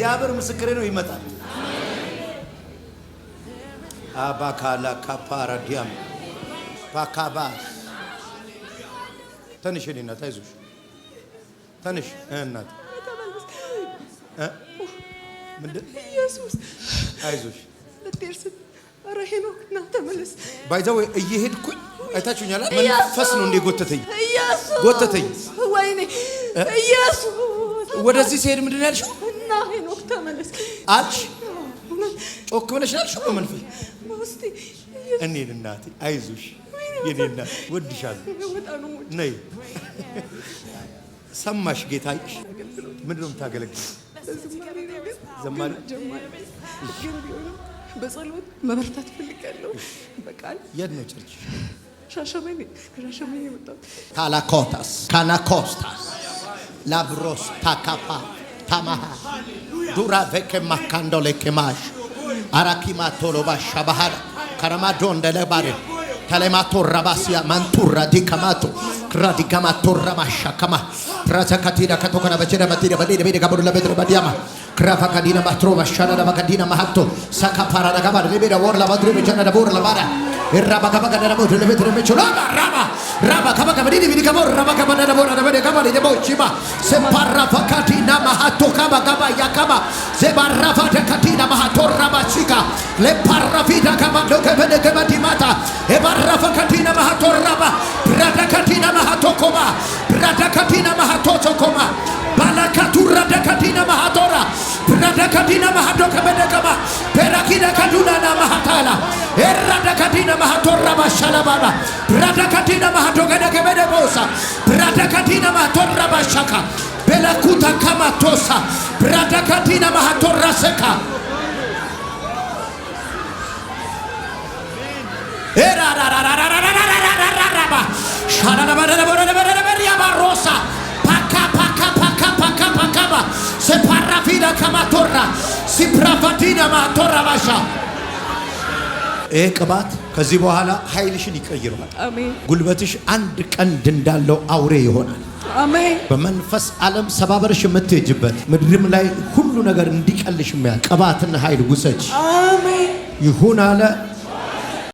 እግዚአብሔር ምስክሬ ነው ይመጣል። አባካላ ካፓራዲያም ባካባስ ተንሽ እናት አይዞሽ ተንሽ እናት ምንድን ኢየሱስ አይዞሽ ለቴርስ አራሄኖክ ና ተመለስ ባይዛው እየሄድኩኝ አይታችሁኛል መንፈስ ነው እንደ ጎተተኝ ወይኔ ኢየሱስ ወደዚህ ሲሄድ ምንድን ያልሽው እና ሄኖክ ተመለስ አልሽ ጮክ ብለሽ ያልሽው በመንፈስ እስቲ እኔ እናቴ አይዞሽ የኔ እናት ወድሻለሁ ነይ ሰማሽ ጌታዬ ምንድነው የምታገለግለው ዘማሪ በጸሎት መበርታት ፈልጋለሁ በቃል የት ነው ቸርች ሻሸመኔ መጣሁ ታላኮታስ ካናኮስታስ ላብሮስ ታካፓ ታማሃ ዱራ ቬከ ማካንዶሌ ከማሽ አራኪማ ቶሎባ ሻባሃር ካራማዶ እንደለባሬ ተለማቶ ራባሲያ ማንቱራ ዲካማቶ ክራዲጋማቶ ራማሻ ከማ ፕራዘካቲዳ ከተኮና በቸዳ ማቲዳ በዴ ጋቦ ለበድረ ባዲያማ ክራፋ ካዲና ማትሮ ባሻና ባካዲና ማሃቶ ሳካፓራ ደጋባር ለቤዳ ወርላ ባድሩ በቸና ደቦር ለባዳ ኢራባ ካባጋ ደቦ ለበድረ በቸላ ራባ ካባጋ በዲዲ ቢዲ ጋቦ ራባ ካባጋ ደቦ ለበደ ጋባር ደቦ ቺማ ሰፓራፋ ካዲና ማሃቶ ካባጋ ያካባ ዘባራፋ ደካቲና ማሃቶ ራባ ሲጋ ለፓራፊዳ ካባዶ ከበደ ገባዲ ማታ ኤባራፋ ካዲና ማሃቶ ራባ ብራዳ ካዲና ማሃቶ ኮማ ብራዳ ካዲና ማሃቶ ኮማ ባላካቱራ ደካዲና ማሃቶራ ብራዳ ካዲና ማሃዶ ከበደ ገባ ፔራኪና ካዱና ና ማሃታላ ኤራዳ ካዲና ማሃቶራ ባሻላባባ ብራዳ ካዲና ማሃዶ ከበደ ቦሳ ብራዳ ካዲና ማሃቶራ ባሻካ በላኩታ ካማቶሳ ብራዳ ካዲና ማሃቶራ ሰካ ኤራራራራራራራራራባ ሻላላባራራራራራራሪያ ባሮሳ ፓካፓካፓካፓካፓካባ ሰፓራፊዳ ካማቶራ ሲፕራፋቲና ማቶራ ባሻ ቅባት ከዚህ በኋላ ኃይልሽን ይቀይራል። አሜን። ጉልበትሽ አንድ ቀንድ እንዳለው አውሬ ይሆናል። አሜን። በመንፈስ ዓለም ሰባበርሽ የምትሄጅበት ምድርም ላይ ሁሉ ነገር እንዲቀልሽ የሚያል ቅባትና ኃይል ውሰጅ። አሜን። ይሁን አለ።